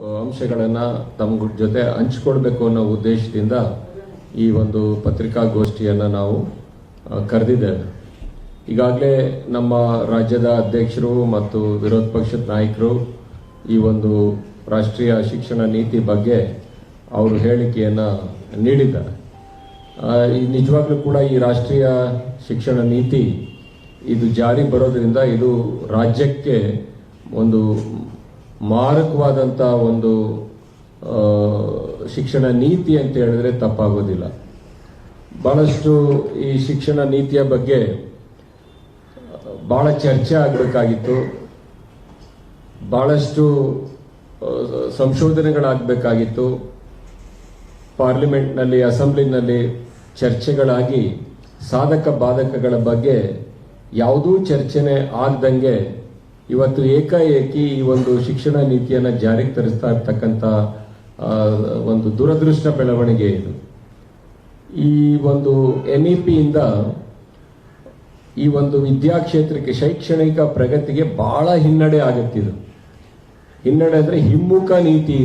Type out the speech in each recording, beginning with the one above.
ಅಂಶಗಳನ್ನು ತಮ್ಮ ಜೊತೆ ಹಂಚಿಕೊಳ್ಬೇಕು ಅನ್ನೋ ಉದ್ದೇಶದಿಂದ ಈ ಒಂದು ಪತ್ರಿಕಾಗೋಷ್ಠಿಯನ್ನು ನಾವು ಕರೆದಿದ್ದೇವೆ. ಈಗಾಗಲೇ ನಮ್ಮ ರಾಜ್ಯದ ಅಧ್ಯಕ್ಷರು ಮತ್ತು ವಿರೋಧ ಪಕ್ಷದ ನಾಯಕರು ಈ ಒಂದು ರಾಷ್ಟ್ರೀಯ ಶಿಕ್ಷಣ ನೀತಿ ಬಗ್ಗೆ ಅವರು ಹೇಳಿಕೆಯನ್ನು ನೀಡಿದ್ದಾರೆ. ನಿಜವಾಗ್ಲೂ ಕೂಡ ಈ ರಾಷ್ಟ್ರೀಯ ಶಿಕ್ಷಣ ನೀತಿ ಇದು ಜಾರಿ ಬರೋದ್ರಿಂದ ಇದು ರಾಜ್ಯಕ್ಕೆ ಒಂದು ಮಾರಕವಾದಂಥ ಒಂದು ಶಿಕ್ಷಣ ನೀತಿ ಅಂತ ಹೇಳಿದ್ರೆ ತಪ್ಪಾಗೋದಿಲ್ಲ. ಬಹಳಷ್ಟು ಈ ಶಿಕ್ಷಣ ನೀತಿಯ ಬಗ್ಗೆ ಬಹಳ ಚರ್ಚೆ ಆಗಬೇಕಾಗಿತ್ತು, ಬಹಳಷ್ಟು ಸಂಶೋಧನೆಗಳಾಗಬೇಕಾಗಿತ್ತು, ಪಾರ್ಲಿಮೆಂಟ್ನಲ್ಲಿ ಅಸೆಂಬ್ಲಿನಲ್ಲಿ ಚರ್ಚೆಗಳಾಗಿ ಸಾಧಕ ಬಾಧಕಗಳ ಬಗ್ಗೆ ಯಾವುದೂ ಚರ್ಚೆನೆ ಆಗದಂಗೆ ಇವತ್ತು ಏಕಾಏಕಿ ಈ ಒಂದು ಶಿಕ್ಷಣ ನೀತಿಯನ್ನು ಜಾರಿಗೆ ತರಿಸ್ತಾ ಇರ್ತಕ್ಕಂಥ ಒಂದು ದುರದೃಷ್ಟ ಬೆಳವಣಿಗೆ ಇದು. ಈ ಒಂದು NEP-ಇಂದ ಈ ಒಂದು ವಿದ್ಯಾಕ್ಷೇತ್ರಕ್ಕೆ ಶೈಕ್ಷಣಿಕ ಪ್ರಗತಿಗೆ ಬಹಳ ಹಿನ್ನಡೆ ಆಗುತ್ತಿದ್ದು. ಹಿನ್ನಡೆ ಅಂದರೆ ಹಿಮ್ಮುಖ ನೀತಿ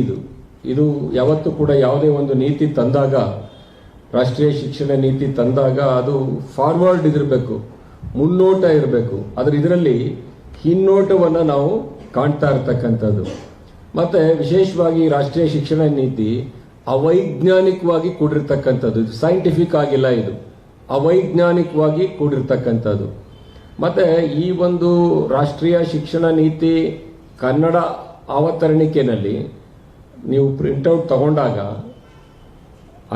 ಇದು ಯಾವತ್ತೂ ಕೂಡ ಯಾವುದೇ ಒಂದು ನೀತಿ ತಂದಾಗ, ರಾಷ್ಟ್ರೀಯ ಶಿಕ್ಷಣ ನೀತಿ ತಂದಾಗ ಅದು ಫಾರ್ವರ್ಡ್ ಇರಬೇಕು, ಮುನ್ನೋಟ ಇರಬೇಕು. ಆದರೆ ಇದರಲ್ಲಿ ಹಿನ್ನೋಟವನ್ನು ನಾವು ಕಾಣ್ತಾ ಇರ್ತಕ್ಕಂಥದ್ದು. ಮತ್ತೆ ವಿಶೇಷವಾಗಿ ರಾಷ್ಟ್ರೀಯ ಶಿಕ್ಷಣ ನೀತಿ ಅವೈಜ್ಞಾನಿಕವಾಗಿ ಕೂಡಿರ್ತಕ್ಕಂಥದ್ದು. ಇದು ಸೈಂಟಿಫಿಕ್ ಆಗಿಲ್ಲ, ಇದು ಅವೈಜ್ಞಾನಿಕವಾಗಿ ಕೂಡಿರ್ತಕ್ಕಂಥದ್ದು. ಮತ್ತೆ ಈ ಒಂದು ರಾಷ್ಟ್ರೀಯ ಶಿಕ್ಷಣ ನೀತಿ ಕನ್ನಡ ಅವತರಣಿಕೆಯಲ್ಲಿ ನೀವು ಪ್ರಿಂಟೌಟ್ ತಗೊಂಡಾಗ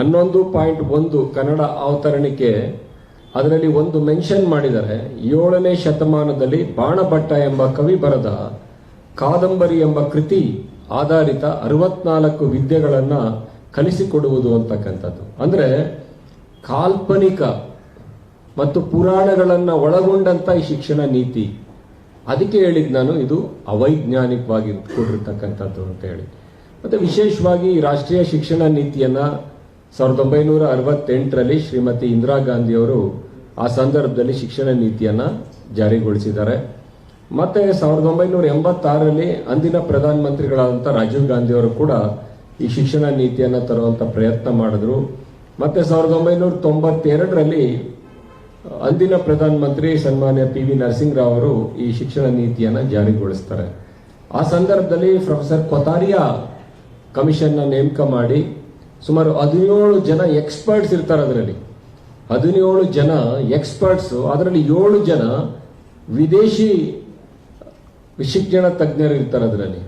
11.1 ಕನ್ನಡ ಅವತರಣಿಕೆ, ಅದರಲ್ಲಿ ಒಂದು ಮೆನ್ಷನ್ ಮಾಡಿದರೆ 7ನೇ ಶತಮಾನದಲ್ಲಿ ಬಾಣಭಟ್ಟ ಎಂಬ ಕವಿ ಬರೆದ ಕಾದಂಬರಿ ಎಂಬ ಕೃತಿ ಆಧಾರಿತ 64 ವಿದ್ಯೆಗಳನ್ನು ಕಲಿಸಿಕೊಡುವುದು ಅಂತಕ್ಕಂಥದ್ದು. ಅಂದರೆ ಕಾಲ್ಪನಿಕ ಮತ್ತು ಪುರಾಣಗಳನ್ನು ಒಳಗೊಂಡಂತ ಈ ಶಿಕ್ಷಣ ನೀತಿ. ಅದಕ್ಕೆ ಹೇಳಿದ್ ನಾನು ಇದು ಅವೈಜ್ಞಾನಿಕವಾಗಿ ಕೂಡಿರ್ತಕ್ಕಂಥದ್ದು ಅಂತ ಹೇಳಿ. ಮತ್ತೆ ವಿಶೇಷವಾಗಿ ಈ ರಾಷ್ಟ್ರೀಯ ಶಿಕ್ಷಣ ನೀತಿಯನ್ನ 1968ರಲ್ಲಿ ಶ್ರೀಮತಿ ಇಂದಿರಾ ಗಾಂಧಿಯವರು ಆ ಸಂದರ್ಭದಲ್ಲಿ ಶಿಕ್ಷಣ ನೀತಿಯನ್ನ ಜಾರಿಗೊಳಿಸಿದ್ದಾರೆ. ಮತ್ತೆ 1986ರಲ್ಲಿ ಅಂದಿನ ಪ್ರಧಾನಮಂತ್ರಿಗಳಾದಂಥ ರಾಜೀವ್ ಗಾಂಧಿಯವರು ಕೂಡ ಈ ಶಿಕ್ಷಣ ನೀತಿಯನ್ನ ತರುವಂತ ಪ್ರಯತ್ನ ಮಾಡಿದ್ರು. ಮತ್ತೆ 1992ರಲ್ಲಿ ಅಂದಿನ ಪ್ರಧಾನಮಂತ್ರಿ ಸನ್ಮಾನ್ಯ PV ನರಸಿಂಹರಾವ್ ಅವರು ಈ ಶಿಕ್ಷಣ ನೀತಿಯನ್ನ ಜಾರಿಗೊಳಿಸ್ತಾರೆ. ಆ ಸಂದರ್ಭದಲ್ಲಿ ಪ್ರೊಫೆಸರ್ ಕೊತಾರಿಯಾ ಕಮಿಷನ್ನ ನೇಮಕ ಮಾಡಿ ಸುಮಾರು 17 ಜನ ಎಕ್ಸ್ಪರ್ಟ್ಸ್ ಇರ್ತಾರೆ. ಅದರಲ್ಲಿ 17 ಜನ ಎಕ್ಸ್ಪರ್ಟ್ಸ್, ಅದರಲ್ಲಿ 7 ಜನ ವಿದೇಶಿ ಶಿಕ್ಷಣ ತಜ್ಞರು ಇರ್ತಾರೆ ಅದರಲ್ಲಿ.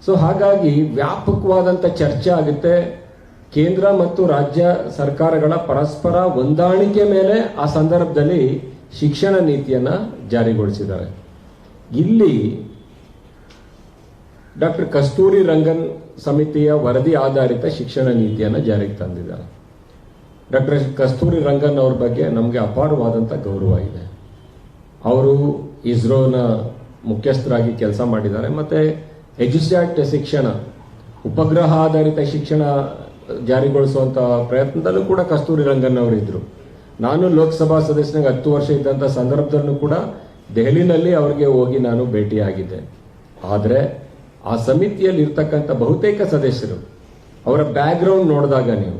ಸೊ ಹಾಗಾಗಿ ವ್ಯಾಪಕವಾದಂಥ ಚರ್ಚೆ ಆಗುತ್ತೆ. ಕೇಂದ್ರ ಮತ್ತು ರಾಜ್ಯ ಸರ್ಕಾರಗಳ ಪರಸ್ಪರ ಹೊಂದಾಣಿಕೆ ಮೇಲೆ ಆ ಸಂದರ್ಭದಲ್ಲಿ ಶಿಕ್ಷಣ ನೀತಿಯನ್ನ ಜಾರಿಗೊಳಿಸಿದ್ದಾರೆ. ಇಲ್ಲಿ ಡಾಕ್ಟರ್ ಕಸ್ತೂರಿ ರಂಗನ್ ಸಮಿತಿಯ ವರದಿ ಆಧಾರಿತ ಶಿಕ್ಷಣ ನೀತಿಯನ್ನು ಜಾರಿಗೆ ತಂದಿದ್ದಾರೆ. ಡಾಕ್ಟರ್ ಕಸ್ತೂರಿ ರಂಗನ್ ಅವ್ರ ಬಗ್ಗೆ ನಮಗೆ ಅಪಾರವಾದಂಥ ಗೌರವ ಇದೆ. ಅವರು ಇಸ್ರೋನ ಮುಖ್ಯಸ್ಥರಾಗಿ ಕೆಲಸ ಮಾಡಿದ್ದಾರೆ. ಮತ್ತೆ ಎಜುಸ್ಯಾಟ್ ಶಿಕ್ಷಣ, ಉಪಗ್ರಹ ಆಧಾರಿತ ಶಿಕ್ಷಣ ಜಾರಿಗೊಳಿಸುವಂತ ಪ್ರಯತ್ನದಲ್ಲೂ ಕೂಡ ಕಸ್ತೂರಿ ರಂಗನ್ ಅವರು ಇದ್ರು. ನಾನು ಲೋಕಸಭಾ ಸದಸ್ಯನಾಗ 10 ವರ್ಷ ಇದ್ದಂಥ ಸಂದರ್ಭದಲ್ಲೂ ಕೂಡ ದೆಹಲಿನಲ್ಲಿ ಅವರಿಗೆ ಹೋಗಿ ನಾನು ಭೇಟಿಯಾಗಿದ್ದೆ. ಆದರೆ ಆ ಸಮಿತಿಯಲ್ಲಿ ಇರ್ತಕ್ಕಂಥ ಬಹುತೇಕ ಸದಸ್ಯರು ಅವರ ಬ್ಯಾಕ್ಗ್ರೌಂಡ್ ನೋಡಿದಾಗ, ನೀವು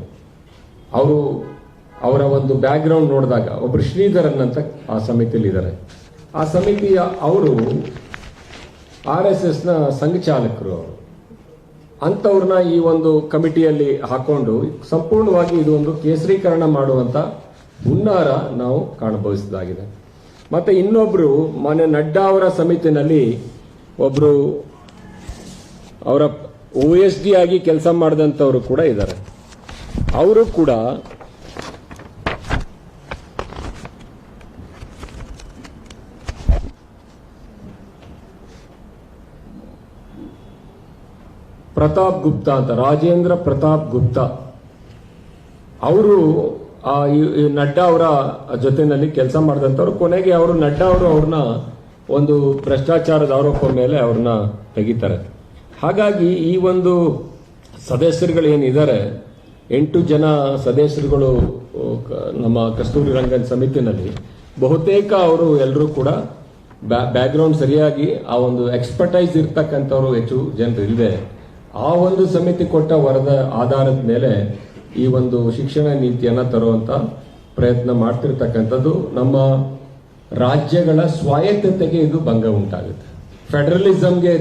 ಅವರ ಒಂದು ಬ್ಯಾಕ್ಗ್ರೌಂಡ್ ನೋಡಿದಾಗ, ಒಬ್ಬರು ಶ್ರೀಧರನ್ ಅಂತ ಆ ಸಮಿತಿಯಲ್ಲಿ ಇದ್ದಾರೆ. ಆ ಸಮಿತಿಯ ಅವರು RSSನ ಸಂಘಚಾಲಕರು. ಅವರು ಅಂಥವ್ರನ್ನ ಈ ಒಂದು ಕಮಿಟಿಯಲ್ಲಿ ಹಾಕೊಂಡು ಸಂಪೂರ್ಣವಾಗಿ ಇದು ಒಂದು ಕೇಸರೀಕರಣ ಮಾಡುವಂತ ಹುನ್ನಾರ ನಾವು ಕಾಣಬಹುದಾಗಿದೆ. ಮತ್ತೆ ಇನ್ನೊಬ್ರು ಮಾನ್ಯ ನಡ್ಡಾ ಅವರ ಸಮಿತಿನಲ್ಲಿ ಒಬ್ರು ಅವರ OSD ಆಗಿ ಕೆಲಸ ಮಾಡಿದಂಥವರು ಕೂಡ ಇದ್ದಾರೆ. ಅವರು ಕೂಡ ಪ್ರತಾಪ್ ಗುಪ್ತಾ ಅಂತ, ರಾಜೇಂದ್ರ ಪ್ರತಾಪ್ ಗುಪ್ತಾ, ಅವರು ನಡ್ಡಾ ಅವರ ಜೊತೆನಲ್ಲಿ ಕೆಲಸ ಮಾಡಿದಂಥವ್ರು. ಕೊನೆಗೆ ಅವರು ನಡ್ಡಾ ಅವರು ಅವ್ರನ್ನ ಒಂದು ಭ್ರಷ್ಟಾಚಾರದ ಆರೋಪ ಮೇಲೆ ಅವ್ರನ್ನ ತೆಗಿತಾರೆ. ಹಾಗಾಗಿ ಈ ಒಂದು ಸದಸ್ಯರುಗಳು ಏನಿದ್ದಾರೆ, 8 ಜನ ಸದಸ್ಯರುಗಳು ನಮ್ಮ ಕಸ್ತೂರಿ ರಂಗನ್ ಸಮಿತಿನಲ್ಲಿ, ಬಹುತೇಕ ಅವರು ಎಲ್ಲರೂ ಕೂಡ ಬ್ಯಾಕ್ಗ್ರೌಂಡ್ ಸರಿಯಾಗಿ ಆ ಒಂದು ಎಕ್ಸ್ಪರ್ಟೈಸ್ ಇರ್ತಕ್ಕಂಥವ್ರು ಹೆಚ್ಚು ಜನರು ಇಲ್ಲದೆ ಆ ಒಂದು ಸಮಿತಿ ಕೊಟ್ಟ ವರದ ಆಧಾರದ ಮೇಲೆ ಈ ಒಂದು ಶಿಕ್ಷಣ ನೀತಿಯನ್ನ ತರುವಂತ ಪ್ರಯತ್ನ ಮಾಡ್ತಿರ್ತಕ್ಕಂಥದ್ದು ನಮ್ಮ ರಾಜ್ಯಗಳ ಸ್ವಾಯತ್ತತೆಗೆ ಇದು ಭಂಗ ಉಂಟಾಗುತ್ತೆ, ಫೆಡರಲಿಸಂಗೆ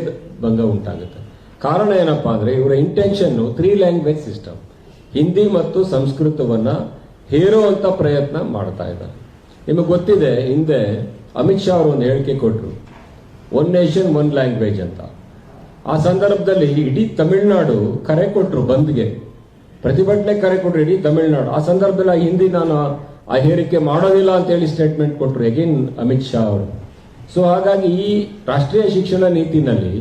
ಭಂಗ ಉಂಟಾಗುತ್ತೆ. ಕಾರಣ ಏನಪ್ಪಾ ಅಂದ್ರೆ ಇವರ ಇಂಟೆನ್ಷನ್ 3 ಲ್ಯಾಂಗ್ವೇಜ್ ಸಿಸ್ಟಮ್, ಹಿಂದಿ ಮತ್ತು ಸಂಸ್ಕೃತವನ್ನ ಹೇರುವಂತ ಪ್ರಯತ್ನ ಮಾಡ್ತಾ ಇದ್ದಾರೆ. ನಿಮಗೆ ಗೊತ್ತಿದೆ, ಹಿಂದೆ ಅಮಿತ್ ಶಾ ಅವರು ಒಂದು ಹೇಳಿಕೆ ಕೊಟ್ಟರು, 1 ನೇಷನ್ 1 ಲ್ಯಾಂಗ್ವೇಜ್ ಅಂತ. ಆ ಸಂದರ್ಭದಲ್ಲಿ ಇಡೀ ತಮಿಳುನಾಡು ಕರೆ ಕೊಟ್ಟರು, ಬಂದ್ಗೆ ಪ್ರತಿಭಟನೆ ಕರೆ ಕೊಟ್ಟರು ಇಡೀ ತಮಿಳುನಾಡು. ಆ ಸಂದರ್ಭದಲ್ಲಿ ಆ ಹಿಂದಿ ನಾನು ಆ ಹೇರಿಕೆ ಮಾಡೋದಿಲ್ಲ ಅಂತ ಹೇಳಿ ಸ್ಟೇಟ್ಮೆಂಟ್ ಕೊಟ್ಟರು ಅಗೇನ್ ಅಮಿತ್ ಶಾ ಅವರು. ಸೊ ಹಾಗಾಗಿ ಈ ರಾಷ್ಟ್ರೀಯ ಶಿಕ್ಷಣ ನೀತಿನಲ್ಲಿ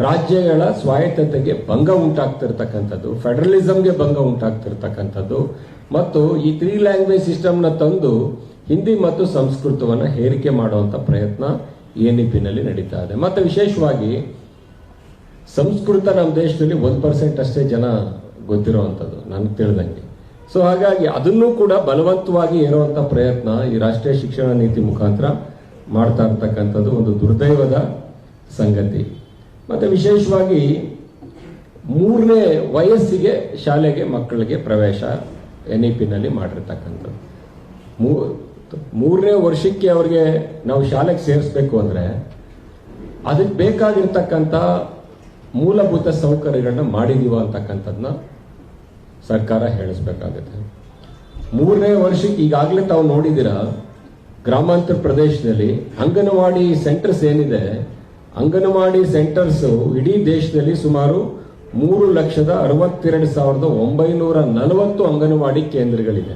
ರಾಜ್ಯಗಳ ಸ್ವಾಯತ್ತತೆಗೆ ಭಂಗ ಉಂಟಾಗ್ತಿರ್ತಕ್ಕಂಥದ್ದು, ಫೆಡರಲಿಸಂಗೆ ಭಂಗ ಉಂಟಾಗ್ತಿರ್ತಕ್ಕಂಥದ್ದು ಮತ್ತು ಈ 3 ಲ್ಯಾಂಗ್ವೇಜ್ ಸಿಸ್ಟಮ್ನ ತಂದು ಹಿಂದಿ ಮತ್ತು ಸಂಸ್ಕೃತವನ್ನ ಹೇರಿಕೆ ಮಾಡುವಂತ ಪ್ರಯತ್ನ ಎನ್ಇಪಿನಲ್ಲಿ ನಡೀತಾ ಇದೆ. ಮತ್ತೆ ವಿಶೇಷವಾಗಿ ಸಂಸ್ಕೃತ ನಮ್ಮ ದೇಶದಲ್ಲಿ 1% ಅಷ್ಟೇ ಜನ ಗೊತ್ತಿರುವಂಥದ್ದು ನನಗೆ ತಿಳಿದಂಗೆ. ಸೊ ಹಾಗಾಗಿ ಅದನ್ನು ಕೂಡ ಬಲವಂತವಾಗಿ ಏರುವಂತ ಪ್ರಯತ್ನ ಈ ರಾಷ್ಟ್ರೀಯ ಶಿಕ್ಷಣ ನೀತಿ ಮುಖಾಂತರ ಮಾಡ್ತಾ ಇರ್ತಕ್ಕಂಥದ್ದು ಒಂದು ದುರ್ದೈವದ ಸಂಗತಿ. ಮತ್ತೆ ವಿಶೇಷವಾಗಿ 3ನೇ ವಯಸ್ಸಿಗೆ ಶಾಲೆಗೆ ಮಕ್ಕಳಿಗೆ ಪ್ರವೇಶ ಎನ್ಇಪಿನಲ್ಲಿ ಮಾಡಿರ್ತಕ್ಕಂಥದ್ದು. 3ನೇ ವರ್ಷಕ್ಕೆ ಅವ್ರಿಗೆ ನಾವು ಶಾಲೆಗೆ ಸೇರಿಸ್ಬೇಕು ಅಂದ್ರೆ ಅದಕ್ಕೆ ಬೇಕಾಗಿರ್ತಕ್ಕಂಥ ಮೂಲಭೂತ ಸೌಕರ್ಯಗಳನ್ನ ಮಾಡಿದೀವ ಅಂತಕ್ಕಂಥದ್ದನ್ನ ಸರ್ಕಾರ ಹೇಳಿಸ್ಬೇಕಾಗುತ್ತೆ. 3ನೇ ವರ್ಷಕ್ಕೆ ಈಗಾಗಲೇ ತಾವು ನೋಡಿದಿರ, ಗ್ರಾಮಾಂತರ ಪ್ರದೇಶದಲ್ಲಿ ಅಂಗನವಾಡಿ ಸೆಂಟರ್ಸ್ ಏನಿದೆ, ಅಂಗನವಾಡಿ ಸೆಂಟರ್ಸ್ ಇಡೀ ದೇಶದಲ್ಲಿ ಸುಮಾರು 3,62,940 ಅಂಗನವಾಡಿ ಕೇಂದ್ರಗಳಿದೆ.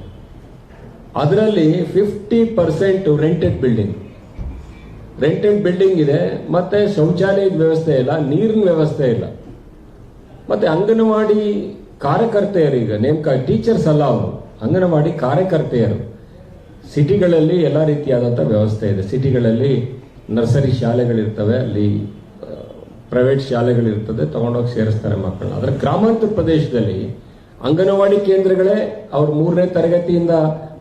ಅದರಲ್ಲಿ 50% ರೆಂಟೆಡ್ ಬಿಲ್ಡಿಂಗ್ ಇದೆ. ಮತ್ತೆ ಶೌಚಾಲಯದ ವ್ಯವಸ್ಥೆ ಇಲ್ಲ, ನೀರಿನ ವ್ಯವಸ್ಥೆ ಇಲ್ಲ. ಮತ್ತೆ ಅಂಗನವಾಡಿ ಕಾರ್ಯಕರ್ತೆಯರೀಗ ನೇಮಕ, ಟೀಚರ್ಸ್ ಅಲ್ಲ ಅವರು, ಅಂಗನವಾಡಿ ಕಾರ್ಯಕರ್ತೆಯರು. ಸಿಟಿಗಳಲ್ಲಿ ಎಲ್ಲ ರೀತಿಯಾದಂಥ ವ್ಯವಸ್ಥೆ ಇದೆ. ಸಿಟಿಗಳಲ್ಲಿ ನರ್ಸರಿ ಶಾಲೆಗಳಿರ್ತವೆ, ಅಲ್ಲಿ ಪ್ರೈವೇಟ್ ಶಾಲೆಗಳಿರ್ತದೆ, ತಗೊಂಡೋಗಿ ಸೇರಿಸ್ತಾರೆ ಮಕ್ಕಳನ್ನ. ಆದರೆ ಗ್ರಾಮಾಂತರ ಪ್ರದೇಶದಲ್ಲಿ ಅಂಗನವಾಡಿ ಕೇಂದ್ರಗಳೇ ಅವ್ರು 3ನೇ ತರಗತಿಯಿಂದ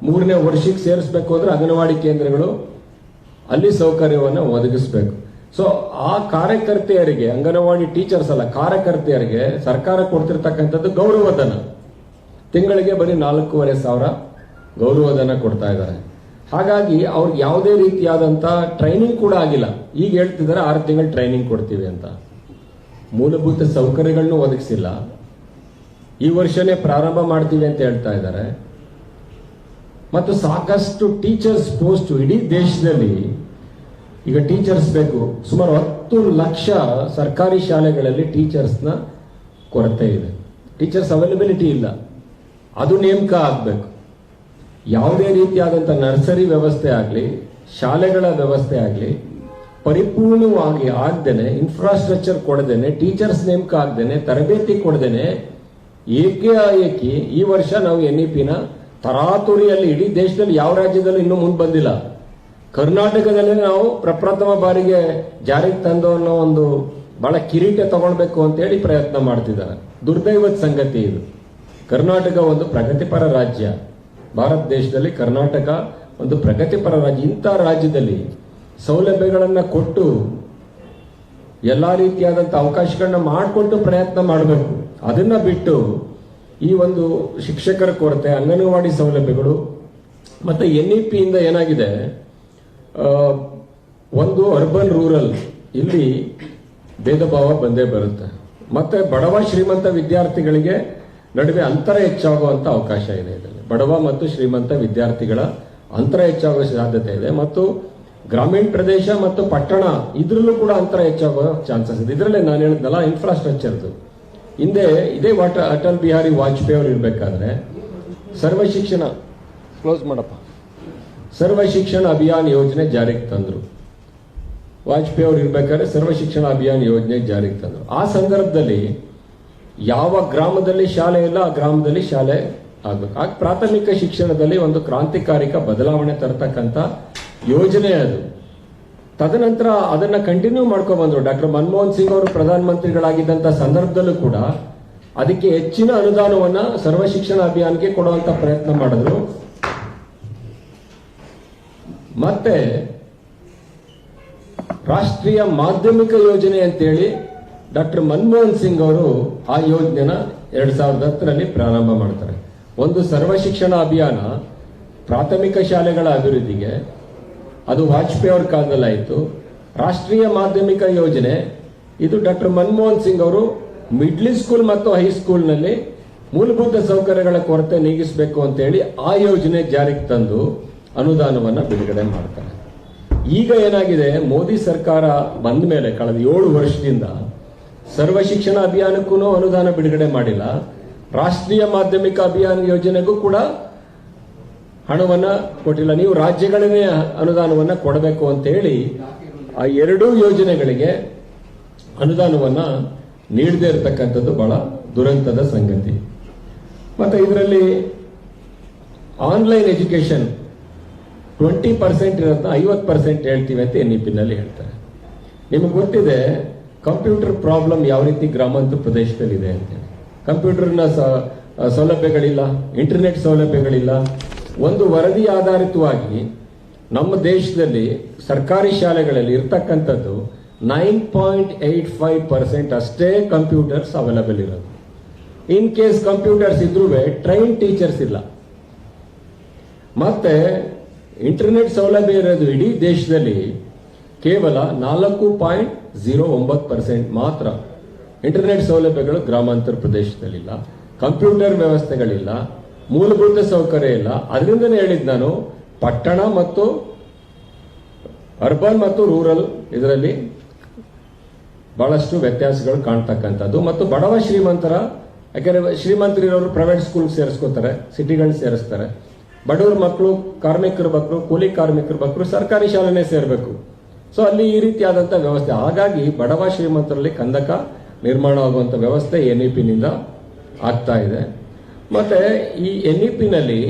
3ನೇ ವರ್ಷಕ್ಕೆ ಸೇರಿಸಬೇಕು ಅಂದ್ರೆ ಅಂಗನವಾಡಿ ಕೇಂದ್ರಗಳು ಅಲ್ಲಿ ಸೌಕರ್ಯವನ್ನು ಒದಗಿಸಬೇಕು. ಸೊ ಆ ಕಾರ್ಯಕರ್ತೆಯರಿಗೆ, ಅಂಗನವಾಡಿ ಟೀಚರ್ಸ್ ಅಲ್ಲ ಕಾರ್ಯಕರ್ತೆಯರಿಗೆ ಸರ್ಕಾರ ಕೊಡ್ತಿರ್ತಕ್ಕಂಥದ್ದು ಗೌರವಧನ. ತಿಂಗಳಿಗೆ ಬರೀ 4,500 ಗೌರವಧನ ಕೊಡ್ತಾ ಇದ್ದಾರೆ. ಹಾಗಾಗಿ ಅವ್ರಿಗೆ ಯಾವುದೇ ರೀತಿಯಾದಂಥ ಟ್ರೈನಿಂಗ್ ಕೂಡ ಆಗಿಲ್ಲ. ಈಗ ಹೇಳ್ತಿದ್ದಾರೆ 6 ತಿಂಗಳು ಟ್ರೈನಿಂಗ್ ಕೊಡ್ತೀವಿ ಅಂತ. ಮೂಲಭೂತ ಸೌಕರ್ಯಗಳನ್ನು ಒದಗಿಸಿಲ್ಲ. ಈ ವರ್ಷನೇ ಪ್ರಾರಂಭ ಮಾಡ್ತೀವಿ ಅಂತ ಹೇಳ್ತಾ ಇದ್ದಾರೆ. ಮತ್ತು ಸಾಕಷ್ಟು ಟೀಚರ್ಸ್ ಪೋಸ್ಟ್ ಇಡೀ ದೇಶದಲ್ಲಿ ಈಗ ಟೀಚರ್ಸ್ ಬೇಕು. ಸುಮಾರು 10 ಲಕ್ಷ ಸರ್ಕಾರಿ ಶಾಲೆಗಳಲ್ಲಿ ಟೀಚರ್ಸ್ನ ಕೊರತೆ ಇದೆ. ಟೀಚರ್ಸ್ ಅವೈಲಬಿಲಿಟಿ ಇಲ್ಲ. ಅದು ನೇಮಕ ಆಗಬೇಕು. ಯಾವುದೇ ರೀತಿಯಾದಂಥ ನರ್ಸರಿ ವ್ಯವಸ್ಥೆ ಆಗಲಿ, ಶಾಲೆಗಳ ವ್ಯವಸ್ಥೆ ಆಗಲಿ ಪರಿಪೂರ್ಣವಾಗಿ ಆಗದೇನೆ, ಇನ್ಫ್ರಾಸ್ಟ್ರಕ್ಚರ್ ಕೊಡದೇನೆ, ಟೀಚರ್ಸ್ ನೇಮಕ ಆಗದೇನೆ, ತರಬೇತಿ ಕೊಡದೇನೆ ಏಕಾಏಕಿ ಈ ವರ್ಷ ನಾವು ಎನ್ಇಪಿನ ತರಾತುರಿಯಲ್ಲಿ ಇಡೀ ದೇಶದಲ್ಲಿ ಯಾವ ರಾಜ್ಯದಲ್ಲೂ ಇನ್ನೂ ಮುಂದೆ ಬಂದಿಲ್ಲ. ಕರ್ನಾಟಕದಲ್ಲಿ ನಾವು ಪ್ರಪ್ರಥಮ ಬಾರಿಗೆ ಜಾರಿಗೆ ತಂದು ಅನ್ನೋ ಒಂದು ಬಹಳ ಕಿರೀಟ ತಗೊಳ್ಬೇಕು ಅಂತೇಳಿ ಪ್ರಯತ್ನ ಮಾಡ್ತಿದ್ದಾರೆ. ದುರ್ದೈವದ ಸಂಗತಿ ಇದು. ಕರ್ನಾಟಕ ಒಂದು ಪ್ರಗತಿಪರ ರಾಜ್ಯ. ಭಾರತ ದೇಶದಲ್ಲಿ ಕರ್ನಾಟಕ ಒಂದು ಪ್ರಗತಿಪರ ರಾಜ್ಯ. ಇಂಥ ರಾಜ್ಯದಲ್ಲಿ ಸೌಲಭ್ಯಗಳನ್ನು ಕೊಟ್ಟು ಎಲ್ಲ ರೀತಿಯಾದಂಥ ಅವಕಾಶಗಳನ್ನ ಮಾಡಿಕೊಟ್ಟು ಪ್ರಯತ್ನ ಮಾಡಬೇಕು. ಅದನ್ನ ಬಿಟ್ಟು ಈ ಒಂದು ಶಿಕ್ಷಕರ ಕೊರತೆ, ಅಂಗನವಾಡಿ ಸೌಲಭ್ಯಗಳು ಮತ್ತೆ ಎನ್ಇಪಿಯಿಂದ ಏನಾಗಿದೆ, ಒಂದು ಅರ್ಬನ್ ರೂರಲ್ ಇಲ್ಲಿ ಭೇದ ಭಾವ ಬಂದೇ ಬರುತ್ತೆ. ಮತ್ತೆ ಬಡವ ಶ್ರೀಮಂತ ವಿದ್ಯಾರ್ಥಿಗಳಿಗೆ ನಡುವೆ ಅಂತರ ಹೆಚ್ಚಾಗುವಂತ ಅವಕಾಶ ಇದೆ. ಇದರಲ್ಲಿ ಬಡವ ಮತ್ತು ಶ್ರೀಮಂತ ವಿದ್ಯಾರ್ಥಿಗಳ ಅಂತರ ಹೆಚ್ಚಾಗುವ ಸಾಧ್ಯತೆ ಇದೆ. ಮತ್ತು ಗ್ರಾಮೀಣ ಪ್ರದೇಶ ಮತ್ತು ಪಟ್ಟಣ ಇದ್ರಲ್ಲೂ ಕೂಡ ಅಂತರ ಹೆಚ್ಚಾಗುವ ಚಾನ್ಸಸ್ ಇದೆ. ಇದರಲ್ಲೇ ನಾನು ಹೇಳಿದ್ನಲ್ಲ ಇನ್ಫ್ರಾಸ್ಟ್ರಕ್ಚರ್ದು. ಹಿಂದೆ ಇದೇ ಅಟಲ್ ಬಿಹಾರಿ ವಾಜಪೇಯಿ ಅವರು ಇರಬೇಕಾದ್ರೆ ಸರ್ವ ಶಿಕ್ಷಣ ಅಭಿಯಾನ್ ಯೋಜನೆ ಜಾರಿಗೆ ತಂದ್ರು. ವಾಜಪೇಯಿ ಅವರು ಇರಬೇಕಾದ್ರೆ ಸರ್ವ ಶಿಕ್ಷಣ ಅಭಿಯಾನ್ ಯೋಜನೆ ಜಾರಿಗೆ ತಂದ್ರು. ಆ ಸಂದರ್ಭದಲ್ಲಿ ಯಾವ ಗ್ರಾಮದಲ್ಲಿ ಶಾಲೆ ಇಲ್ಲ ಆ ಗ್ರಾಮದಲ್ಲಿ ಶಾಲೆ ಆಗ್ಬೇಕು. ಆಗ ಪ್ರಾಥಮಿಕ ಶಿಕ್ಷಣದಲ್ಲಿ ಒಂದು ಕ್ರಾಂತಿಕಾರಿಕ ಬದಲಾವಣೆ ತರತಕ್ಕಂಥ ಯೋಜನೆ ಅದು. ತದನಂತರ ಅದನ್ನ ಕಂಟಿನ್ಯೂ ಮಾಡ್ಕೊಂಡು ಬಂದ್ರು. ಡಾಕ್ಟರ್ ಮನಮೋಹನ್ ಸಿಂಗ್ ಅವರು ಪ್ರಧಾನಮಂತ್ರಿಗಳಾಗಿದ್ದಂಥ ಸಂದರ್ಭದಲ್ಲೂ ಕೂಡ ಅದಕ್ಕೆ ಹೆಚ್ಚಿನ ಅನುದಾನವನ್ನ ಸರ್ವ ಶಿಕ್ಷಣ ಅಭಿಯಾನಕ್ಕೆ ಕೊಡುವಂತ ಪ್ರಯತ್ನ ಮಾಡಿದ್ರು. ಮತ್ತೆ ರಾಷ್ಟ್ರೀಯ ಮಾಧ್ಯಮಿಕ ಯೋಜನೆ ಅಂತೇಳಿ ಡಾಕ್ಟರ್ ಮನಮೋಹನ್ ಸಿಂಗ್ ಅವರು ಆ ಯೋಜನೆನ 2010ರಲ್ಲಿ ಪ್ರಾರಂಭ ಮಾಡ್ತಾರೆ. ಒಂದು ಸರ್ವ ಶಿಕ್ಷಣ ಅಭಿಯಾನ ಪ್ರಾಥಮಿಕ ಶಾಲೆಗಳ ಅಭಿವೃದ್ಧಿಗೆ, ಅದು ವಾಜಪೇಯಿ ಅವ್ರ ಕಾಲದಲ್ಲಿ ಆಯಿತು. ರಾಷ್ಟ್ರೀಯ ಮಾಧ್ಯಮಿಕ ಯೋಜನೆ ಇದು ಡಾಕ್ಟರ್ ಮನಮೋಹನ್ ಸಿಂಗ್ ಅವರು ಮಿಡ್ಲ್ ಸ್ಕೂಲ್ ಮತ್ತು ಹೈಸ್ಕೂಲ್ನಲ್ಲಿ ಮೂಲಭೂತ ಸೌಕರ್ಯಗಳ ಕೊರತೆ ನೀಗಿಸಬೇಕು ಅಂತೇಳಿ ಆ ಯೋಜನೆ ಜಾರಿಗೆ ತಂದು ಅನುದಾನವನ್ನು ಬಿಡುಗಡೆ ಮಾಡ್ತಾರೆ. ಈಗ ಏನಾಗಿದೆ, ಮೋದಿ ಸರ್ಕಾರ ಬಂದ ಮೇಲೆ ಕಳೆದ 7 ವರ್ಷದಿಂದ ಸರ್ವ ಶಿಕ್ಷಣ ಅಭಿಯಾನಕ್ಕೂ ಅನುದಾನ ಬಿಡುಗಡೆ ಮಾಡಿಲ್ಲ, ರಾಷ್ಟ್ರೀಯ ಮಾಧ್ಯಮಿಕ ಅಭಿಯಾನ ಯೋಜನೆಗೂ ಕೂಡ ಹಣವನ್ನ ಕೊಟ್ಟಿಲ್ಲ. ನೀವು ರಾಜ್ಯಗಳನ್ನೇ ಅನುದಾನವನ್ನ ಕೊಡಬೇಕು ಅಂತ ಹೇಳಿ ಆ ಎರಡೂ ಯೋಜನೆಗಳಿಗೆ ಅನುದಾನವನ್ನ ನೀಡದೇ ಇರತಕ್ಕಂಥದ್ದು ಬಹಳ ದುರಂತದ ಸಂಗತಿ. ಮತ್ತೆ ಇದರಲ್ಲಿ ಆನ್ಲೈನ್ ಎಜುಕೇಶನ್ 20% ಇರೋದನ್ನ 50% ಹೇಳ್ತೀವಿ ಅಂತ NEP-ನಲ್ಲಿ ಹೇಳ್ತಾರೆ. ನಿಮಗೆ ಗೊತ್ತಿದೆ ಕಂಪ್ಯೂಟರ್ ಪ್ರಾಬ್ಲಮ್ ಯಾವ ರೀತಿ ಗ್ರಾಮಾಂತರ ಪ್ರದೇಶದಲ್ಲಿದೆ ಅಂತೇಳಿ. ಕಂಪ್ಯೂಟರ್ನ ಸೌಲಭ್ಯಗಳಿಲ್ಲ, ಇಂಟರ್ನೆಟ್ ಸೌಲಭ್ಯಗಳಿಲ್ಲ. ಒಂದು ವರದಿ ಆಧಾರಿತವಾಗಿ ನಮ್ಮ ದೇಶದಲ್ಲಿ ಸರ್ಕಾರಿ ಶಾಲೆಗಳಲ್ಲಿ ಇರ್ತಕ್ಕಂಥದ್ದು 9.85% ಅಷ್ಟೇ ಕಂಪ್ಯೂಟರ್ಸ್ ಅವೈಲಬಲ್ ಇರೋದು. ಇನ್ ಕೇಸ್ ಕಂಪ್ಯೂಟರ್ಸ್ ಇದ್ರೂ ಟ್ರೈನ್ ಟೀಚರ್ಸ್ ಇಲ್ಲ. ಮತ್ತೆ ಇಂಟರ್ನೆಟ್ ಸೌಲಭ್ಯ ಇರೋದು ಇಡೀ ದೇಶದಲ್ಲಿ ಕೇವಲ 4.09% ಮಾತ್ರ ಇಂಟರ್ನೆಟ್ ಸೌಲಭ್ಯಗಳು ಗ್ರಾಮಾಂತರ ಪ್ರದೇಶದಲ್ಲಿಲ್ಲ. ಕಂಪ್ಯೂಟರ್ ವ್ಯವಸ್ಥೆಗಳಿಲ್ಲ, ಮೂಲಭೂತ ಸೌಕರ್ಯ ಇಲ್ಲ. ಅದರಿಂದನೇ ಹೇಳಿದ್ ನಾನು, ಪಟ್ಟಣ ಮತ್ತು ಅರ್ಬನ್ ಮತ್ತು ರೂರಲ್ ಇದರಲ್ಲಿ ಬಹಳಷ್ಟು ವ್ಯತ್ಯಾಸಗಳು ಕಾಣ್ತಕ್ಕಂಥದ್ದು. ಮತ್ತು ಬಡವ ಶ್ರೀಮಂತರ, ಯಾಕಂದ್ರೆ ಶ್ರೀಮಂತರಿರೋರು ಪ್ರೈವೇಟ್ ಸ್ಕೂಲ್ ಸೇರಿಸ್ಕೋತಾರೆ, ಸಿಟಿಗಳು ಸೇರಿಸ್ತಾರೆ. ಬಡವರ ಮಕ್ಕಳು, ಕಾರ್ಮಿಕರ ಮಕ್ಕಳು, ಕೂಲಿ ಕಾರ್ಮಿಕರ ಮಕ್ಕಳು ಸರ್ಕಾರಿ ಶಾಲೆನೇ ಸೇರಬೇಕು. ಸೊ ಅಲ್ಲಿ ಈ ರೀತಿಯಾದಂಥ ವ್ಯವಸ್ಥೆ. ಹಾಗಾಗಿ ಬಡವ ಶ್ರೀಮಂತರಲ್ಲಿ ಕಂದಕ ನಿರ್ಮಾಣ ಆಗುವಂಥ ವ್ಯವಸ್ಥೆ NEP-ನಿಂದ ಆಗ್ತಾ ಇದೆ. ಮತ್ತೆ ಈ NEP-ನಲ್ಲಿ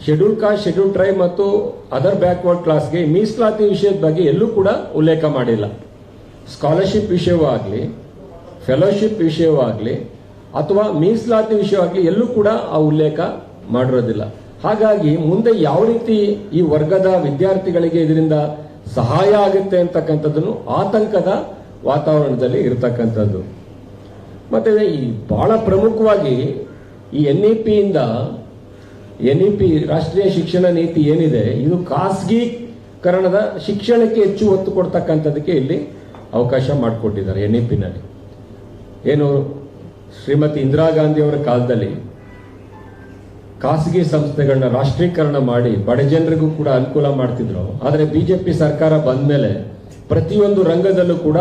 ಶೆಡ್ಯೂಲ್ ಕಾಸ್ಟ್, ಶೆಡ್ಯೂಲ್ ಟ್ರೈಬ್ ಮತ್ತು ಅದರ್ ಬ್ಯಾಕ್ವರ್ಡ್ ಕ್ಲಾಸ್ಗೆ ಮೀಸಲಾತಿ ವಿಷಯದ ಬಗ್ಗೆ ಎಲ್ಲೂ ಕೂಡ ಉಲ್ಲೇಖ ಮಾಡಿಲ್ಲ. ಸ್ಕಾಲರ್ಶಿಪ್ ವಿಷಯವೂ ಆಗಲಿ, ಫೆಲೋಶಿಪ್ ವಿಷಯವೂ ಆಗಲಿ, ಅಥವಾ ಮೀಸಲಾತಿ ವಿಷಯವಾಗಲಿ ಎಲ್ಲೂ ಕೂಡ ಆ ಉಲ್ಲೇಖ ಮಾಡಿರೋದಿಲ್ಲ. ಹಾಗಾಗಿ ಮುಂದೆ ಯಾವ ರೀತಿ ಈ ವರ್ಗದ ವಿದ್ಯಾರ್ಥಿಗಳಿಗೆ ಇದರಿಂದ ಸಹಾಯ ಆಗುತ್ತೆ ಅಂತಕ್ಕಂಥದ್ದನ್ನು ಆತಂಕದ ವಾತಾವರಣದಲ್ಲಿ ಇರತಕ್ಕಂಥದ್ದು. ಮತ್ತೆ ಈ ಬಹಳ ಪ್ರಮುಖವಾಗಿ ಈ NEP-ಯಿಂದ NEP ರಾಷ್ಟ್ರೀಯ ಶಿಕ್ಷಣ ನೀತಿ ಏನಿದೆ, ಇದು ಖಾಸಗೀಕರಣದ ಶಿಕ್ಷಣಕ್ಕೆ ಹೆಚ್ಚು ಒತ್ತು ಕೊಡ್ತಕ್ಕಂಥದಕ್ಕೆ ಇಲ್ಲಿ ಅವಕಾಶ ಮಾಡಿಕೊಟ್ಟಿದ್ದಾರೆ. NEP-ನಲ್ಲಿ ಏನು ಶ್ರೀಮತಿ ಇಂದಿರಾ ಗಾಂಧಿ ಅವರ ಕಾಲದಲ್ಲಿ ಖಾಸಗಿ ಸಂಸ್ಥೆಗಳನ್ನ ರಾಷ್ಟ್ರೀಕರಣ ಮಾಡಿ ಬಡ ಜನರಿಗೂ ಕೂಡ ಅನುಕೂಲ ಮಾಡ್ತಿದ್ರು. ಆದರೆ BJP ಸರ್ಕಾರ ಬಂದ ಮೇಲೆ ಪ್ರತಿಯೊಂದು ರಂಗದಲ್ಲೂ ಕೂಡ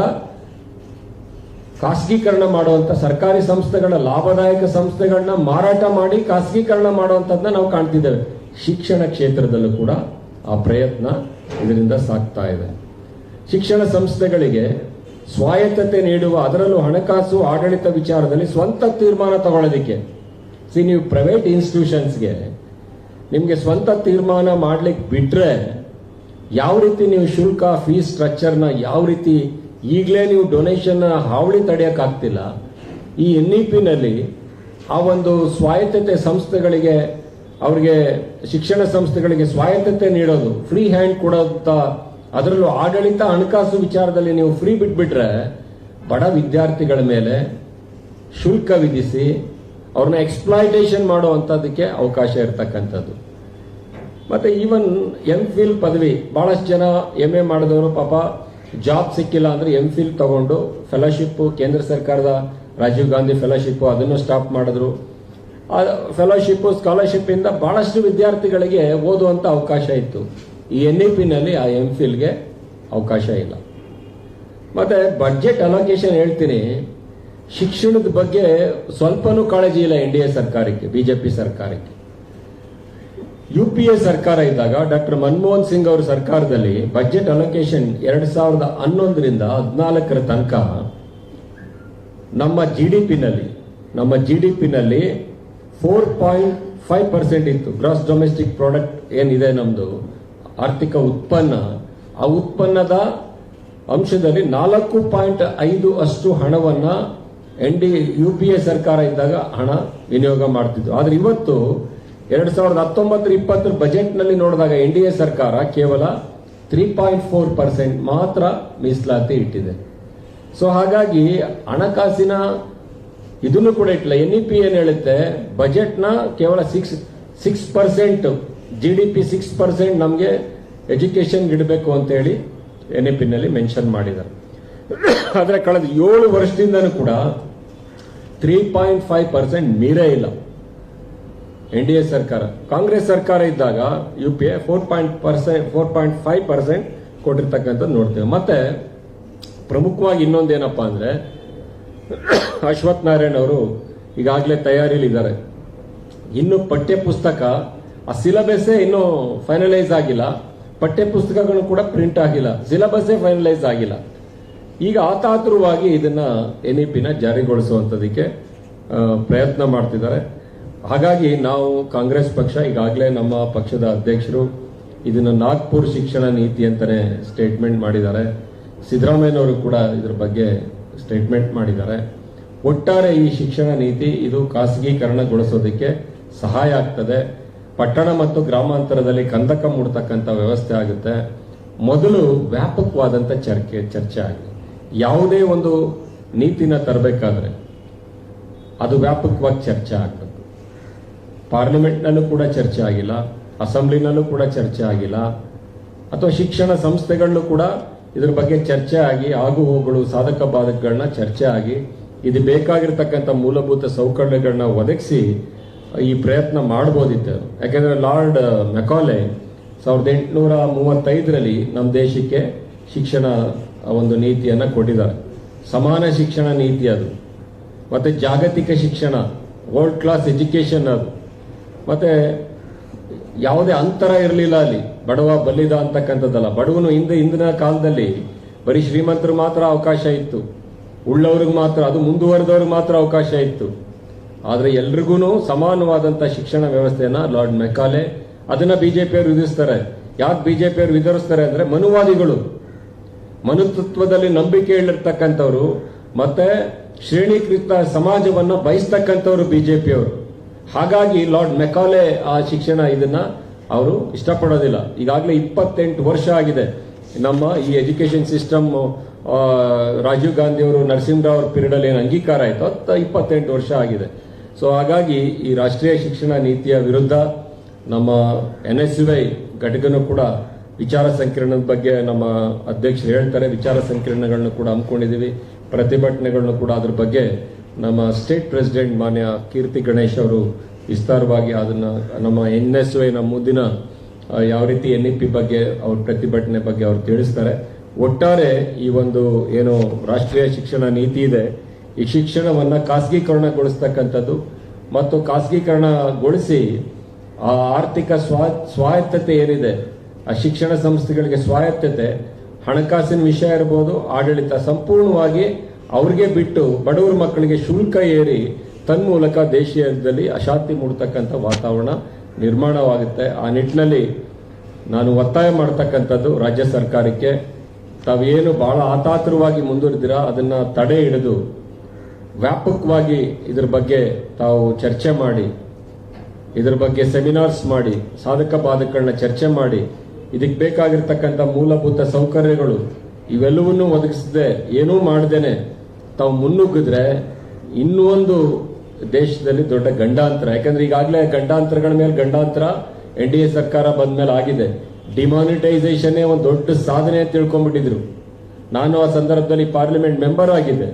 ಖಾಸಗೀಕರಣ ಮಾಡುವಂತ, ಸರ್ಕಾರಿ ಸಂಸ್ಥೆಗಳ ಲಾಭದಾಯಕ ಸಂಸ್ಥೆಗಳನ್ನ ಮಾರಾಟ ಮಾಡಿ ಖಾಸಗೀಕರಣ ಮಾಡುವಂತದನ್ನ ನಾವು ಕಾಣ್ತಿದ್ದೇವೆ. ಶಿಕ್ಷಣ ಕ್ಷೇತ್ರದಲ್ಲೂ ಕೂಡ ಆ ಪ್ರಯತ್ನ ಇದರಿಂದ ಸಾಗ್ತಾ ಇದೆ. ಶಿಕ್ಷಣ ಸಂಸ್ಥೆಗಳಿಗೆ ಸ್ವಾಯತ್ತತೆ ನೀಡುವ, ಅದರಲ್ಲೂ ಹಣಕಾಸು ಆಡಳಿತ ವಿಚಾರದಲ್ಲಿ ಸ್ವಂತ ತೀರ್ಮಾನ ತಗೊಳ್ಳೋದಕ್ಕೆ. ನೀವು ಪ್ರೈವೇಟ್ ಇನ್ಸ್ಟಿಟ್ಯೂಷನ್ಸ್ಗೆ ನಿಮಗೆ ಸ್ವಂತ ತೀರ್ಮಾನ ಮಾಡ್ಲಿಕ್ಕೆ ಬಿಟ್ರೆ ಯಾವ ರೀತಿ ನೀವು ಶುಲ್ಕ, ಫೀಸ್ ಸ್ಟ್ರಕ್ಚರ್ನ ಯಾವ ರೀತಿ ಈಗಲೇ ನೀವು ಡೊನೇಷನ್ ಹಾವಳಿ ತಡೆಯೋಕ್ಕಾಗ್ತಿಲ್ಲ. ಈ NEP-ನಲ್ಲಿ ಆ ಒಂದು ಸ್ವಾಯತ್ತತೆ ಸಂಸ್ಥೆಗಳಿಗೆ, ಅವರಿಗೆ ಶಿಕ್ಷಣ ಸಂಸ್ಥೆಗಳಿಗೆ ಸ್ವಾಯತ್ತತೆ ನೀಡೋದು, ಫ್ರೀ ಹ್ಯಾಂಡ್ ಕೊಡೋಂಥ, ಅದರಲ್ಲೂ ಆಡಳಿತ ಹಣಕಾಸು ವಿಚಾರದಲ್ಲಿ ನೀವು ಫ್ರೀ ಬಿಟ್ಬಿಟ್ರೆ ಬಡ ವಿದ್ಯಾರ್ಥಿಗಳ ಮೇಲೆ ಶುಲ್ಕ ವಿಧಿಸಿ ಅವ್ರನ್ನ ಎಕ್ಸ್ಪ್ಲಾಯ್ಟೇಷನ್ ಮಾಡುವಂಥದ್ದಕ್ಕೆ ಅವಕಾಶ ಇರತಕ್ಕಂಥದ್ದು. ಮತ್ತೆ ಈವನ್ MPhil ಪದವಿ, ಬಹಳಷ್ಟು ಜನ MA ಮಾಡಿದವರು ಪಾಪ ಜಾಬ್ ಸಿಕ್ಕಿಲ್ಲ ಅಂದ್ರೆ MPhil ತಗೊಂಡು ಫೆಲೋಶಿಪ್, ಕೇಂದ್ರ ಸರ್ಕಾರದ ರಾಜೀವ್ ಗಾಂಧಿ ಫೆಲೋಶಿಪ್ ಅದನ್ನು ಸ್ಟಾಪ್ ಮಾಡಿದ್ರು. ಆ ಫೆಲೋಶಿಪ್, ಸ್ಕಾಲರ್ಶಿಪ್ ಇಂದ ಬಹಳಷ್ಟು ವಿದ್ಯಾರ್ಥಿಗಳಿಗೆ ಓದುವಂತ ಅವಕಾಶ ಇತ್ತು. ಈ NEP-ನಲ್ಲಿ ಆ MPhilಗೆ ಅವಕಾಶ ಇಲ್ಲ. ಮತ್ತೆ ಬಡ್ಜೆಟ್ ಅಲೋಕೇಶನ್ ಹೇಳ್ತೀನಿ, ಶಿಕ್ಷಣದ ಬಗ್ಗೆ ಸ್ವಲ್ಪನೂ ಕಾಳಜಿ ಇಲ್ಲ NDA ಸರ್ಕಾರಕ್ಕೆ, BJP ಸರ್ಕಾರಕ್ಕೆ. UPA ಸರ್ಕಾರ ಇದ್ದಾಗ ಡಾಕ್ಟರ್ ಮನಮೋಹನ್ ಸಿಂಗ್ ಅವರ ಸರ್ಕಾರದಲ್ಲಿ ಬಜೆಟ್ ಅಲೋಕೇಶನ್ 2011ರಿಂದ 14ರ ತನಕ ನಮ್ಮ GDP-ನಲ್ಲಿ 4.5% ಇತ್ತು. ಗ್ರಾಸ್ ಡೊಮೆಸ್ಟಿಕ್ ಪ್ರಾಡಕ್ಟ್ ಏನಿದೆ ನಮ್ದು ಆರ್ಥಿಕ ಉತ್ಪನ್ನ, ಆ ಉತ್ಪನ್ನದ ಅಂಶದಲ್ಲಿ 4.5 ಅಷ್ಟು ಹಣವನ್ನ UPA ಸರ್ಕಾರ ಇದ್ದಾಗ ಹಣ ವಿನಿಯೋಗ ಮಾಡ್ತಿದ್ರು. ಆದ್ರೆ ಇವತ್ತು 2019-20 ಬಜೆಟ್ನಲ್ಲಿ ನೋಡಿದಾಗ NDA ಸರ್ಕಾರ ಕೇವಲ 3.4% ಮಾತ್ರ ಮೀಸಲಾತಿ ಇಟ್ಟಿದೆ. ಸೊ ಹಾಗಾಗಿ ಹಣಕಾಸಿನ ಇದನ್ನು ಕೂಡ ಇಟ್ಟಿಲ್ಲ. NEP ಏನ್ ಹೇಳುತ್ತೆ, ಬಜೆಟ್ನ ಕೇವಲ 6% GDP 6% ನಮಗೆ ಎಜುಕೇಶನ್ ಇಡಬೇಕು ಅಂತ ಹೇಳಿ NEP ನಲ್ಲಿ ಮೆನ್ಷನ್ ಮಾಡಿದ್ದಾರೆ. ಆದರೆ ಕಳೆದ 7 ವರ್ಷದಿಂದನೂ ಕೂಡ 3.5% ಮೀರೇ ಇಲ್ಲ. NDA ಸರ್ಕಾರ, ಕಾಂಗ್ರೆಸ್ ಸರ್ಕಾರ ಇದ್ದಾಗ UPA 4.5% ಕೊಟ್ಟಿರ್ತಕ್ಕಂಥದ್ದು ನೋಡ್ತೇವೆ. ಮತ್ತೆ ಪ್ರಮುಖವಾಗಿ ಇನ್ನೊಂದೇನಪ್ಪಾ ಅಂದ್ರೆ, ಅಶ್ವಥ್ ನಾರಾಯಣ್ ಅವರು ಈಗಾಗಲೇ ತಯಾರಿಲಿದ್ದಾರೆ. ಇನ್ನು ಪಠ್ಯ ಪುಸ್ತಕ ಆ ಸಿಲೆಬಸ್ಸೇ ಇನ್ನೂ ಫೈನಲೈಸ್ ಆಗಿಲ್ಲ, ಪಠ್ಯ ಪುಸ್ತಕಗಳು ಕೂಡ ಪ್ರಿಂಟ್ ಆಗಿಲ್ಲ, ಸಿಲೆಬಸ್ಸೇ ಫೈನಲೈಸ್ ಆಗಿಲ್ಲ. ಈಗ ಆತಾತುರವಾಗಿ ಇದನ್ನ NEP ನ ಜಾರಿಗೊಳಿಸುವಂತದಕ್ಕೆ ಪ್ರಯತ್ನ ಮಾಡ್ತಿದ್ದಾರೆ. ಹಾಗಾಗಿ ನಾವು ಕಾಂಗ್ರೆಸ್ ಪಕ್ಷ ಈಗಾಗಲೇ ನಮ್ಮ ಪಕ್ಷದ ಅಧ್ಯಕ್ಷರು ಇದನ್ನ ನಾಗ್ಪುರ್ ಶಿಕ್ಷಣ ನೀತಿ ಅಂತಾನೆ ಸ್ಟೇಟ್ಮೆಂಟ್ ಮಾಡಿದ್ದಾರೆ. ಸಿದ್ದರಾಮಯ್ಯನವರು ಕೂಡ ಇದ್ರ ಬಗ್ಗೆ ಸ್ಟೇಟ್ಮೆಂಟ್ ಮಾಡಿದ್ದಾರೆ. ಒಟ್ಟಾರೆ ಈ ಶಿಕ್ಷಣ ನೀತಿ ಇದು ಖಾಸಗೀಕರಣಗೊಳಿಸೋದಕ್ಕೆ ಸಹಾಯ ಆಗ್ತದೆ. ಪಟ್ಟಣ ಮತ್ತು ಗ್ರಾಮಾಂತರದಲ್ಲಿ ಕಂದಕ ಮೂಡತಕ್ಕಂಥ ವ್ಯವಸ್ಥೆ ಆಗುತ್ತೆ. ಮೊದಲು ವ್ಯಾಪಕವಾದಂಥ ಚರ್ಚೆ ಆಗಿದೆ. ಯಾವುದೇ ಒಂದು ನೀತಿನ ತರಬೇಕಾದ್ರೆ ಅದು ವ್ಯಾಪಕವಾಗಿ ಚರ್ಚೆ ಆಗಬೇಕು. ಪಾರ್ಲಿಮೆಂಟ್ನಲ್ಲೂ ಕೂಡ ಚರ್ಚೆ ಆಗಿಲ್ಲ, ಅಸೆಂಬ್ಲಿನಲ್ಲೂ ಕೂಡ ಚರ್ಚೆ ಆಗಿಲ್ಲ, ಅಥವಾ ಶಿಕ್ಷಣ ಸಂಸ್ಥೆಗಳಲ್ಲೂ ಕೂಡ ಇದ್ರ ಬಗ್ಗೆ ಚರ್ಚೆ ಆಗಿ ಆಗು ಹೋಗುಗಳು ಸಾಧಕ ಬಾಧಕಗಳನ್ನ ಚರ್ಚೆ ಆಗಿ ಇದು ಬೇಕಾಗಿರ್ತಕ್ಕಂಥ ಮೂಲಭೂತ ಸೌಕರ್ಯಗಳನ್ನ ಒದಗಿಸಿ ಈ ಪ್ರಯತ್ನ ಮಾಡಬಹುದಿತ್ತು. ಯಾಕೆಂದ್ರೆ ಲಾರ್ಡ್ ಮೆಕಾಲೆ 1835ರಲ್ಲಿ ನಮ್ಮ ದೇಶಕ್ಕೆ ಶಿಕ್ಷಣ ಒಂದು ನೀತಿಯನ್ನ ಕೊಟ್ಟಿದ್ದಾರೆ. ಸಮಾನ ಶಿಕ್ಷಣ ನೀತಿ ಅದು, ಮತ್ತೆ ಜಾಗತಿಕ ಶಿಕ್ಷಣ, ವರ್ಲ್ಡ್ ಕ್ಲಾಸ್ ಎಜುಕೇಶನ್ ಅದು, ಮತ್ತೆ ಯಾವುದೇ ಅಂತರ ಇರಲಿಲ್ಲ ಅಲ್ಲಿ. ಬಡವ ಬಲ್ಲಿದ ಅಂತಕ್ಕಂಥದ್ದಲ್ಲ. ಬಡವನು ಹಿಂದಿನ ಕಾಲದಲ್ಲಿ ಬರೀ ಶ್ರೀಮಂತರು ಮಾತ್ರ ಅವಕಾಶ ಇತ್ತು, ಉಳ್ಳವ್ರಿಗೆ ಮಾತ್ರ, ಅದು ಮುಂದುವರೆದವ್ರಿಗೆ ಮಾತ್ರ ಅವಕಾಶ ಇತ್ತು. ಆದ್ರೆ ಎಲ್ರಿಗೂ ಸಮಾನವಾದಂತ ಶಿಕ್ಷಣ ವ್ಯವಸ್ಥೆಯನ್ನ ಲಾರ್ಡ್ ಮೆಕಾಲೆ ಅದನ್ನ ಬಿಜೆಪಿಯವರು ವಿಧಿಸ್ತಾರೆ. ಯಾಕೆ ಬಿಜೆಪಿಯವರು ವಿಧರಿಸ್ತಾರೆ ಅಂದ್ರೆ, ಮನುವಾದಿಗಳು, ಮನುತತ್ವದಲ್ಲಿ ನಂಬಿಕೆ ಇಳಿರ್ತಕ್ಕಂಥವ್ರು, ಮತ್ತೆ ಶ್ರೇಣೀಕೃತ ಸಮಾಜವನ್ನ ಬಯಸ್ತಕ್ಕಂಥವ್ರು ಬಿಜೆಪಿಯವರು. ಹಾಗಾಗಿ ಲಾರ್ಡ್ ಮೆಕಾಲೆ ಆ ಶಿಕ್ಷಣ ಇದನ್ನ ಅವರು ಇಷ್ಟಪಡೋದಿಲ್ಲ. ಈಗಾಗಲೇ 28 ವರ್ಷ ಆಗಿದೆ ನಮ್ಮ ಈ ಎಜುಕೇಶನ್ ಸಿಸ್ಟಮ್. ರಾಜೀವ್ ಗಾಂಧಿ ಅವರು, ನರಸಿಂಹರಾವ್ ಅವ್ರ ಪೀರಿಯಡ್ ಅಲ್ಲಿ ಏನು ಅಂಗೀಕಾರ ಆಯಿತು 28 ವರ್ಷ ಆಗಿದೆ. ಸೊ ಹಾಗಾಗಿ ಈ ರಾಷ್ಟ್ರೀಯ ಶಿಕ್ಷಣ ನೀತಿಯ ವಿರುದ್ಧ ನಮ್ಮ NSUI ಘಟಕನೂ ಕೂಡ ವಿಚಾರ ಸಂಕಿರಣದ ಬಗ್ಗೆ ನಮ್ಮ ಅಧ್ಯಕ್ಷರು ಹೇಳ್ತಾರೆ. ವಿಚಾರ ಸಂಕಿರಣಗಳನ್ನ ಕೂಡ ಹಮ್ಮಿಕೊಂಡಿದ್ದೀವಿ, ಪ್ರತಿಭಟನೆಗಳನ್ನು ಕೂಡ ಅದ್ರ ಬಗ್ಗೆ ನಮ್ಮ ಸ್ಟೇಟ್ ಪ್ರೆಸಿಡೆಂಟ್ ಮಾನ್ಯ ಕೀರ್ತಿ ಗಣೇಶ್ ಅವರು ವಿಸ್ತಾರವಾಗಿ ಅದನ್ನ ನಮ್ಮ NSUI ನ ಮುಂದಿನ ಯಾವ ರೀತಿ NEP ಬಗ್ಗೆ ಅವ್ರ ಪ್ರತಿಭಟನೆ ಬಗ್ಗೆ ಅವ್ರು ತಿಳಿಸ್ತಾರೆ. ಒಟ್ಟಾರೆ ಈ ಒಂದು ಏನು ರಾಷ್ಟ್ರೀಯ ಶಿಕ್ಷಣ ನೀತಿ ಇದೆ, ಈ ಶಿಕ್ಷಣವನ್ನ ಖಾಸಗೀಕರಣಗೊಳಿಸ್ತಕ್ಕಂಥದ್ದು ಮತ್ತು ಖಾಸಗೀಕರಣಗೊಳಿಸಿ ಆ ಆರ್ಥಿಕ ಸ್ವಾಯತ್ತತೆ ಏನಿದೆ, ಆ ಶಿಕ್ಷಣ ಸಂಸ್ಥೆಗಳಿಗೆ ಸ್ವಾಯತ್ತತೆ, ಹಣಕಾಸಿನ ವಿಷಯ ಇರಬಹುದು, ಆಡಳಿತ ಸಂಪೂರ್ಣವಾಗಿ ಅವ್ರಿಗೆ ಬಿಟ್ಟು ಬಡವರ ಮಕ್ಕಳಿಗೆ ಶುಲ್ಕ ಏರಿ ತನ್ಮೂಲಕ ದೇಶೀಯದಲ್ಲಿ ಅಶಾಂತಿ ಮೂಡತಕ್ಕಂಥ ವಾತಾವರಣ ನಿರ್ಮಾಣವಾಗುತ್ತೆ. ಆ ನಿಟ್ಟಿನಲ್ಲಿ ನಾನು ಒತ್ತಾಯ ಮಾಡತಕ್ಕಂಥದ್ದು ರಾಜ್ಯ ಸರ್ಕಾರಕ್ಕೆ, ತಾವೇನು ಬಹಳ ಆತಾತುರವಾಗಿ ಮುಂದುವರೆದಿರಾ ಅದನ್ನ ತಡೆ ಹಿಡಿದು ವ್ಯಾಪಕವಾಗಿ ಇದ್ರ ಬಗ್ಗೆ ತಾವು ಚರ್ಚೆ ಮಾಡಿ, ಇದ್ರ ಬಗ್ಗೆ ಸೆಮಿನಾರ್ಸ್ ಮಾಡಿ, ಸಾಧಕ ಬಾಧಕಗಳನ್ನ ಚರ್ಚೆ ಮಾಡಿ, ಇದಕ್ಕೆ ಬೇಕಾಗಿರ್ತಕ್ಕಂಥ ಮೂಲಭೂತ ಸೌಕರ್ಯಗಳು ಇವೆಲ್ಲವನ್ನೂ ಒದಗಿಸದೆ ಏನೂ ಮಾಡದೇನೆ ತಾವು ಮುನ್ನುಗ್ಗಿದ್ರೆ ಇನ್ನೂ ಒಂದು ದೇಶದಲ್ಲಿ ದೊಡ್ಡ ಗಂಡಾಂತರ. ಯಾಕಂದ್ರೆ ಈಗಾಗಲೇ ಗಂಡಾಂತರಗಳ ಮೇಲೆ ಗಂಡಾಂತರ NDA ಸರ್ಕಾರ ಬಂದ ಮೇಲೆ ಆಗಿದೆ. ಡಿಮಾನಿಟೈಸೇಷನ್ ಒಂದು ದೊಡ್ಡ ಸಾಧನೆ ಅಂತ ತಿಳ್ಕೊಂಡ್ಬಿಟ್ಟಿದ್ರು. ನಾನು ಆ ಸಂದರ್ಭದಲ್ಲಿ ಪಾರ್ಲಿಮೆಂಟ್ ಮೆಂಬರ್ ಆಗಿದ್ದೆ.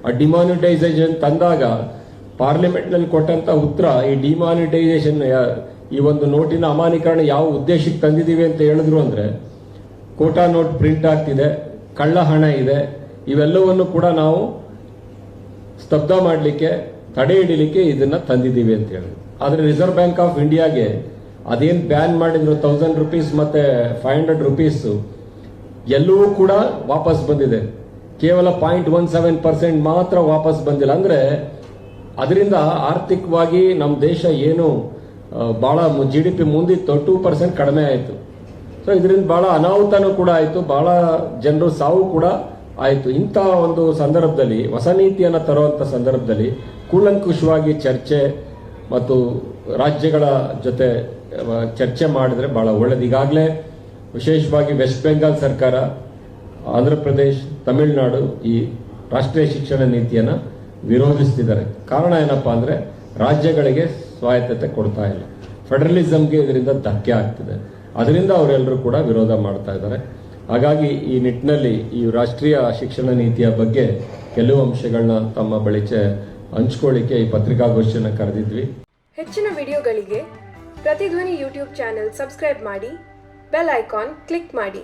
ಆ ಡಿಮಾನಿಟೈಸೇಷನ್ ತಂದಾಗ ಪಾರ್ಲಿಮೆಂಟ್ ನಲ್ಲಿ ಕೊಟ್ಟಂತ ಉತ್ತರ, ಈ ಡಿಮಾನಿಟೈಸೇಷನ್ ಈ ಒಂದು ನೋಟಿನ ಅಮಾನ್ಯೀಕರಣ ಯಾವ ಉದ್ದೇಶಕ್ಕೆ ತಂದಿದ್ದೀವಿ ಅಂತ ಹೇಳಿದ್ರು ಅಂದ್ರೆ, ಕೋಟಾ ನೋಟ್ ಪ್ರಿಂಟ್ ಆಗ್ತಿದೆ, ಕಳ್ಳ ಹಣ ಇದೆ, ಇವೆಲ್ಲವನ್ನು ಕೂಡ ನಾವು ಸ್ತಬ್ಧ ಮಾಡಲಿಕ್ಕೆ, ತಡೆ ಹಿಡಿಲಿಕ್ಕೆ ಇದನ್ನ ತಂದಿದ್ದೀವಿ ಅಂತ ಹೇಳಿದ್ರು. ಆದ್ರೆ ರಿಸರ್ವ್ ಬ್ಯಾಂಕ್ ಆಫ್ ಇಂಡಿಯಾಗೆ ಅದೇನ್ ಬ್ಯಾನ್ ಮಾಡಿದ್ರು 1000 ರೂಪೀಸ್ ಮತ್ತೆ 500 ರೂಪೀಸ್ ಎಲ್ಲವೂ ಕೂಡ ವಾಪಸ್ ಬಂದಿದೆ. ಕೇವಲ 0.17% ಮಾತ್ರ ವಾಪಸ್ ಬಂದಿಲ್ಲ. ಅಂದ್ರೆ ಅದರಿಂದ ಆರ್ಥಿಕವಾಗಿ ನಮ್ಮ ದೇಶ ಏನು ಬಹಳ GDP ಮುಂದಿತ್ತು 2% ಕಡಿಮೆ ಆಯಿತು. ಸೊ ಇದರಿಂದ ಬಹಳ ಅನಾಹುತನೂ ಕೂಡ ಆಯಿತು, ಬಹಳ ಜನರು ಸಾವು ಕೂಡ ಆಯಿತು. ಇಂಥ ಒಂದು ಸಂದರ್ಭದಲ್ಲಿ ಹೊಸ ನೀತಿಯನ್ನು ತರುವಂಥ ಸಂದರ್ಭದಲ್ಲಿ ಕೂಲಂಕುಷವಾಗಿ ಚರ್ಚೆ ಮತ್ತು ರಾಜ್ಯಗಳ ಜೊತೆ ಚರ್ಚೆ ಮಾಡಿದ್ರೆ ಬಹಳ ಒಳ್ಳೇದು. ಈಗಾಗಲೇ ವಿಶೇಷವಾಗಿ ವೆಸ್ಟ್ ಬೆಂಗಾಲ್ ಸರ್ಕಾರ, ಆಂಧ್ರ ಪ್ರದೇಶ್, ತಮಿಳುನಾಡು ಈ ರಾಷ್ಟ್ರೀಯ ಶಿಕ್ಷಣ ನೀತಿಯನ್ನು ವಿರೋಧಿಸ್ತಿದ್ದಾರೆ. ಕಾರಣ ಏನಪ್ಪಾ ಅಂದರೆ ರಾಜ್ಯಗಳಿಗೆ ಸ್ವಾಯತ್ತತೆ ಕೊಡ್ತಾ ಇಲ್ಲ, ಫೆಡರಲಿಸಮ್ಗೆ ಇದರಿಂದ ಧಕ್ಕೆ ಆಗ್ತಿದೆ. ಅದರಿಂದ ಅವರೆಲ್ಲರೂ ಕೂಡ ವಿರೋಧ ಮಾಡ್ತಾ ಇದ್ದಾರೆ. ಹಾಗಾಗಿ ಈ ನಿಟ್ಟಿನಲ್ಲಿ ಈ ರಾಷ್ಟ್ರೀಯ ಶಿಕ್ಷಣ ನೀತಿಯ ಬಗ್ಗೆ ಕೆಲವು ಅಂಶಗಳನ್ನ ತಮ್ಮ ಬಳಿಗೆ ಹಂಚ್ಕೊಳ್ಳಿಕ್ಕೆ ಈ ಪತ್ರಿಕಾಗೋಷ್ಠಿಯನ್ನು ಕರೆದಿದ್ವಿ. ಹೆಚ್ಚಿನ ವಿಡಿಯೋಗಳಿಗೆ ಪ್ರತಿಧ್ವನಿ ಯೂಟ್ಯೂಬ್ ಚಾನೆಲ್ ಸಬ್ಸ್ಕ್ರೈಬ್ ಮಾಡಿ, ಬೆಲ್ ಐಕಾನ್ ಕ್ಲಿಕ್ ಮಾಡಿ.